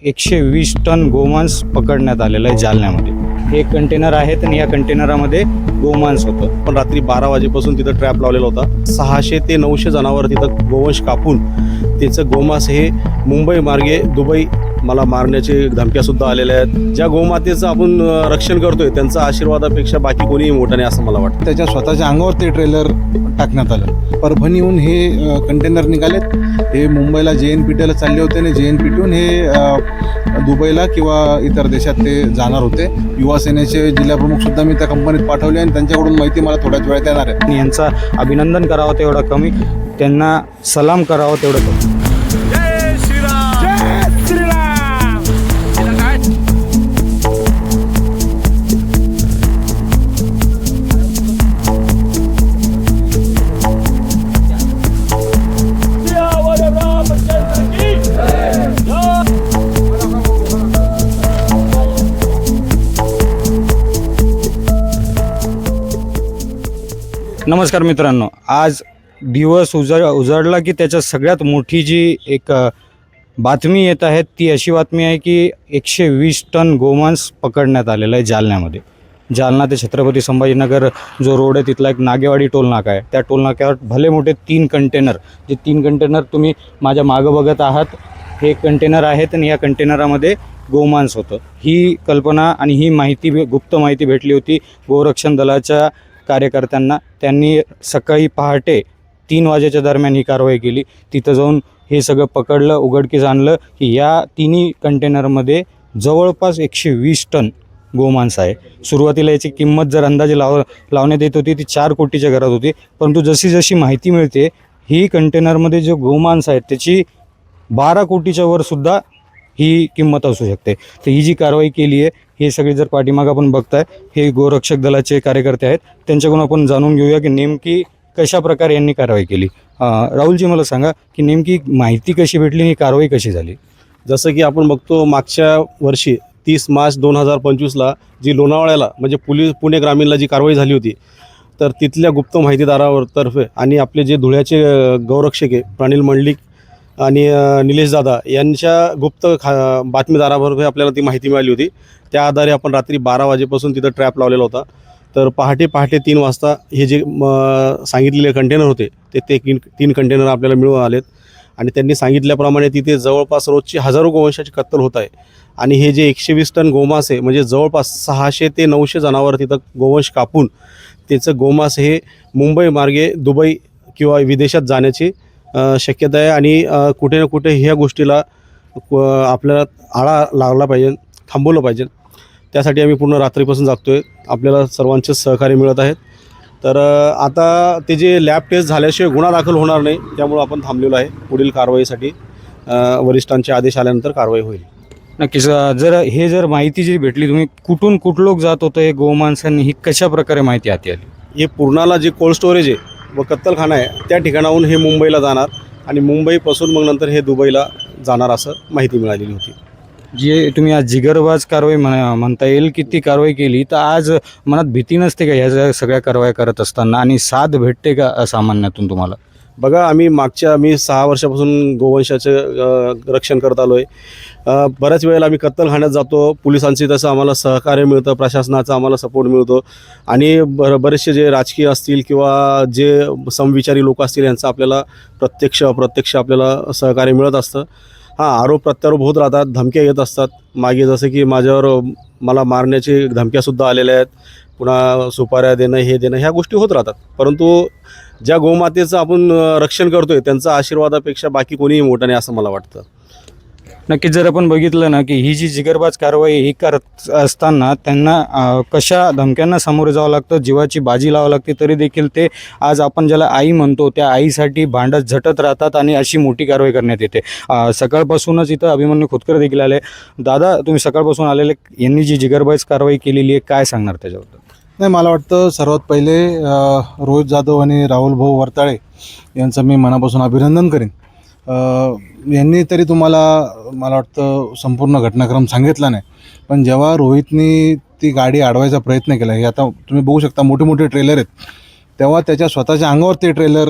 120 ton गोमांस पकडण्यात आलेलं आहे जालन्यामध्ये. हे कंटेनर आहेत आणि या कंटेनरामध्ये गोमांस होतं. पण रात्री 12 वाजेपासून तिथं ट्रॅप लावलेला होता. 600 ते 900 जनावर तिथं गोवंश कापून त्याचं गोमांस हे मुंबई मार्गे दुबई मला मारण्याचे धमक्यासुद्धा आलेल्या आहेत. ज्या गोमातेचं आपण रक्षण करतोय त्यांचा आशीर्वादापेक्षा बाकी कोणीही मोठा नाही असं मला वाटतं. त्याच्या स्वतःच्या अंगावर ते ट्रेलर टाकण्यात आलं. परभणीहून हे कंटेनर निघालेत. हे मुंबईला JNPTला चालले होते आणि JNPTहून हे दुबईला किंवा इतर देशात ते जाणार होते. युवा सेनेचे जिल्हाप्रमुखसुद्धा मी त्या कंपनीत पाठवले आणि त्यांच्याकडून माहिती मला थोड्याच वेळात येणार आहे. आणि यांचा अभिनंदन करावं तेवढं कमी, त्यांना सलाम करावं तेवढं कमी. नमस्कार मित्रांनो, आज दिवस उजाडला की त्याच्या सगळ्यात मोठी जी एक बातमी येत आहे ती अशी बातमी आहे की 120 टन गोमांस पकडण्यात आलेलं आहे जालन्यामध्ये. जालना ते छत्रपती संभाजीनगर जो रोड आहे तिथला एक नागेवाडी टोल नाका आहे. त्या टोल नाक्यावर भले मोठे 3 कंटेनर तुम्ही माझ्या मागं बघत आहात. हे कंटेनर आहेत आणि या कंटेनरामध्ये गोमांस होतं. ही कल्पना आणि ही माहिती गुप्त माहिती भेटली होती गोरक्षण दलाच्या कार्यकर्त्यांना. त्यांनी सकाळी पहाटे 3 वाजेच्या दरम्यान ही कारवाई केली. तिथं जाऊन हे सगळं पकडलं, उघडकीस आणलं की या तिन्ही कंटेनरमध्ये जवळपास 120 टन गोमांस आहे. सुरुवातीला याची किंमत जर अंदाजे लावण्यात येत होती ती 4 कोटीच्या घरात होती. परंतु जशी जशी माहिती मिळते ही कंटेनरमध्ये जे गोमांस आहेत त्याची 12 कोटीच्या वरसुद्धा ही किंमत असू शकते. तर ही जी कारवाई केली आहे हे सगळे जर पाठीमागं आपण बघताय हे गोरक्षक दलाचे कार्यकर्ते आहेत. त्यांच्याकडून आपण जाणून घेऊया की नेमकी कशा प्रकारे यांनी कारवाई केली. राहुलजी, मला सांगा की नेमकी माहिती कशी भेटली आणि कारवाई कशी झाली. जसं की आपण बघतो मागच्या वर्षी 30 मार्च 2025ला जी लोणावळ्याला म्हणजे पुणे ग्रामीणला जी कारवाई झाली होती तर तिथल्या गुप्त माहितीदारावर तर्फे आणि आपले जे धुळ्याचे गौरक्षक आहे प्राणिल मंडलिक आणि निलेश दादा यांच्या गुप्त बातमीदाराबरोबर आपल्याला ती माहिती मिळाली होती. त्या आधारे आपण रात्री 12 वाजेपासून तिथं ट्रॅप लावलेला होता. तर पहाटे 3 वाजता हे जे सांगितलेले कंटेनर होते ते 3 कंटेनर आपल्याला मिळून आलेत. आणि त्यांनी सांगितल्याप्रमाणे तिथे जवळपास रोजची हजारो गोवंशाची कत्तल होत आहे. आणि हे जे 120 टन गोमांस आहे म्हणजे जवळपास 600 ते 900 जनावर तिथं गोवंश कापून त्याचं गोमांस हे मुंबई मार्गे दुबई किंवा विदेशात जाण्याची शक्यता आहे. आणि कुठे ना कुठे ह्या गोष्टीला आपल्याला आळा लागला पाहिजे, थांबवलं पाहिजे. त्यासाठी आम्ही पूर्ण रात्रीपासून जागतो आहे. आपल्याला सर्वांचेच सहकार्य मिळत आहेत. तर आता ते जे लॅब टेस्ट झाल्याशिवाय गुन्हा दाखल होणार नाही त्यामुळं आपण थांबलेलो आहे. पुढील कारवाईसाठी वरिष्ठांचे आदेश आल्यानंतर कारवाई होईल. नक्कीच. जर माहिती जी भेटली, तुम्ही कुठून लोक जात होतं हे गोमांसांनी, ही कशा प्रकारे माहिती हाती आली. हे पूर्णाला जे कोल्ड स्टोरेज आहे व कत्तलखाना आहे त्या ठिकाणाहून हे मुंबईला जाणार आणि मुंबईपासून मग नंतर हे दुबईला जाणार असं माहिती मिळालेली होती. जे तुम्ही आज जिगरबाज कारवाई म्हणता येईल की ती कारवाई केली, तर आज मनात भीती नसते का ह्या सगळ्या कारवाया करत असताना, आणि साथ भेटते का सामान्यातून तुम्हाला. बघा, मी 6 वर्षापासून गोवंशाचं रक्षण करत आलो आहे. बऱ्याच वेळेला आम्ही कत्तलखान्यात जातो. पोलिसांची तसं आम्हाला सहकार्य मिळतं, प्रशासनाचा आम्हाला सपोर्ट मिळतो. आणि बरेचसे जे राजकीय असतील किंवा जे समविचारी लोक असतील यांचं आपल्याला प्रत्यक्ष अप्रत्यक्ष आपल्याला सहकार्य मिळत असतं. आरोप प्रत्यारोप होत राहतात, धमक्या येत असतात. मागे जसं की मला मारण्याचे धमक्यासुद्धा आलेल्या आहेत. पुन्हा सुपाऱ्या देणं, हे देणं, ह्या गोष्टी होत राहतात. परंतु ज्या गोमातेचं आपण रक्षण करतोय त्यांचा आशीर्वादापेक्षा बाकी कोणीही मोठा नाही असं मला वाटतं. नक्कीच. जर आपण बघितलं ना की ही जी जिगरबाज कारवाई ही करत असताना त्यांना कशा धमक्यांना सामोरे जावं लागतं, जीवाची बाजी लावावं लागते, तरी देखील ते आज आपण ज्याला आई म्हणतो त्या आईसाठी भांडत झटत राहतात आणि अशी मोठी कारवाई करण्यात येते. सकाळपासूनच इथं अभिमन्यू खोतकर देखील आले. दादा, तुम्ही सकाळपासून आलेले, यांनी जी जिगरबाज कारवाई केलेली आहे काय सांगणार त्याच्याबद्दल. नाही, मला वाटतं सर्वात पहिले रोहित जाधव आणि राहुल भाऊ वरताळे यांचं मी मनापासून अभिनंदन करेन. यांनी तरी तुम्हाला मला वाटतं संपूर्ण घटनाक्रम सांगितला नाही, पण जेव्हा रोहितनी ती गाडी अडवायचा प्रयत्न केला, हे आता तुम्ही बघू शकता मोठे मोठे ट्रेलर आहेत, तेव्हा त्याच्या स्वतःच्या अंगावर ते ट्रेलर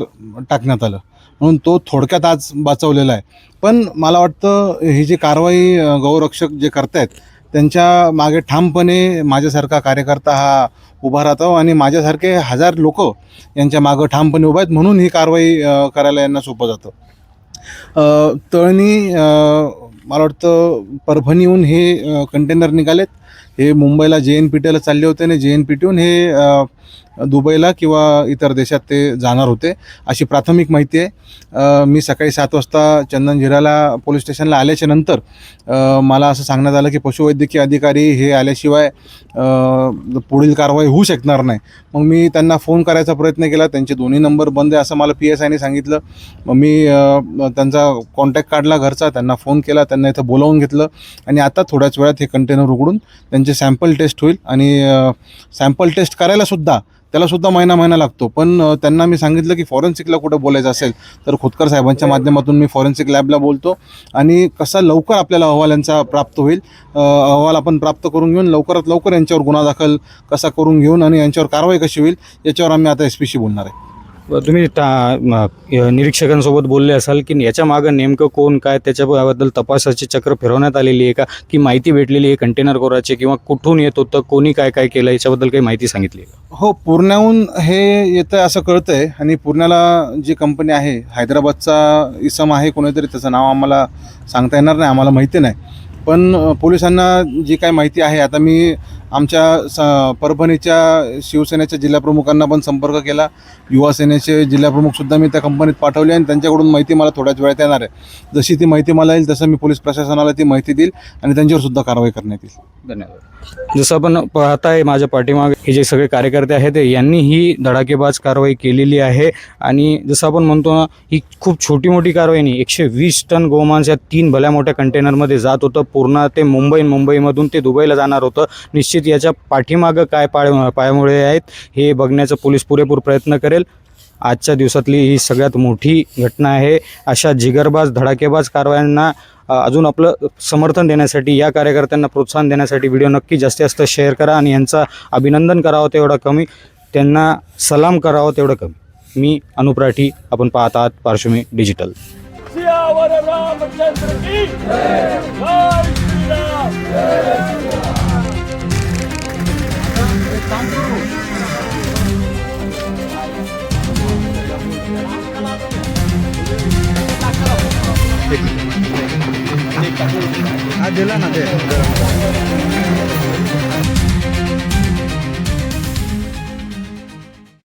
टाकण्यात आलं. म्हणून तो थोडक्यात आज वाचवलेला आहे. पण मला वाटतं ही जी कारवाई गौरक्षक जे करतायत त्यांच्या मागे ठामपणे माझ्यासारखा कार्यकर्ता हा उभा राहतो आणि माझ्यासारखे हजार लोक यांच्या मागं ठामपणे उभा आहेत, म्हणून ही कारवाई करायला यांना सोपं जातं. तळणी मला वाटतं परभणीहून हे कंटेनर निघालेत. हे मुंबईला JNPTला चालले होते आणि JNPTहून हे दुबईला किंवा इतर देशात ते जाणार होते अशी प्राथमिक माहिती आहे. मी सकाळी 7 वाजता चंदनझिराला पोलीस स्टेशनला आल्याच्या नंतर मला असं सांगण्यात आलं की पशुवैद्यकीय अधिकारी हे आल्याशिवाय पुढील कारवाई होऊ शकणार नाही. मग मी त्यांना फोन करायचा प्रयत्न केला, त्यांचे दोन्ही नंबर बंद आहे असं मला PSIने सांगितलं. मग मी त्यांचा कॉन्टॅक्ट काढला घरचा, त्यांना फोन केला, त्यांना इथं बोलावून घेतलं आणि आता थोड्याच वेळात हे कंटेनर उघडून त्यांचे सॅम्पल टेस्ट होईल आणि सॅम्पल टेस्ट करायलासुद्धा त्यालासुद्धा महिना लागतो. पण त्यांना मी सांगितलं की फॉरेन्सिकला कुठं बोलायचं असेल तर खोतकर साहेबांच्या माध्यमातून मी फॉरेन्सिक लॅबला बोलतो आणि कसा लवकर आपल्याला अहवाल यांचा प्राप्त होईल, अहवाल आपण प्राप्त करून घेऊन लवकरात लवकर यांच्यावर गुन्हा दाखल कसा करून घेऊन आणि यांच्यावर कारवाई कशी होईल याच्यावर आम्ही आता SPशी बोलणार आहे. तुम्ही निरीक्षकांसोबत बोलले असाल की याच्या मागं नेमकं कोण काय त्याच्याबद्दल तपासाची चक्र फिरवण्यात आलेली आहे का, की माहिती भेटलेली आहे कंटेनर कोराची किंवा कुठून येत होतं, कोणी काय काय केलं याच्याबद्दल काही माहिती सांगितली आहे? हो, पुण्याहून हे येतं आहे असं कळतं आहे आणि पुण्याला जी कंपनी आहे हैदराबादचा इसम आहे कोणीतरी, त्याचं नाव आम्हाला सांगता येणार नाही, आम्हाला माहिती नाही. पण पोलिसांना जी काय माहिती आहे, आता मी आमच्या परभणीच्या शिवसेनेच्या जिल्हाप्रमुखांना पण संपर्क केला, युवा सेनेचे जिल्हाप्रमुखसुद्धा मी त्या कंपनीत पाठवले आणि त्यांच्याकडून माहिती मला थोड्याच वेळात येणार आहे. जशी ती माहिती मला येईल तसं मी पोलीस प्रशासनाला ती माहिती देईल आणि त्यांच्यावरसुद्धा कारवाई करण्यात येईल. धन्यवाद. जसं आपण पाहताय माझ्या पाठीमागे हे जे सगळे कार्यकर्ते आहेत यांनी ही धडाकेबाज कारवाई केलेली आहे आणि जसं आपण म्हणतो ना, ही खूप छोटी मोठी कारवाई नाही. 120 टन गोमांस या 3 भल्या मोठ्या कंटेनरमध्ये जात होतं. पूर्ण ते मुंबईमधून ते दुबईला जाणार होतं. निश्चित याच्या पाठीमागं काय पायामुळे आहेत हे बघण्याचा पोलीस पुरेपूर प्रयत्न करेल. आजच्या दिवसातली ही सगळ्यात मोठी घटना आहे. अशा जिगरबाज धडाकेबाज कारवायांना अजून आपलं समर्थन देण्यासाठी, या कार्यकर्त्यांना प्रोत्साहन देण्यासाठी व्हिडिओ नक्की जास्तीत जास्त शेअर करा आणि यांचं अभिनंदन करावं तेवढं कमी, त्यांना सलाम करावं तेवढं कमी. मी अनुप राठी, आपण पाहत आहात पार्श्वमी डिजिटल. सियावर रामचंद्र की जय. जय श्रीराम. दिला ना ते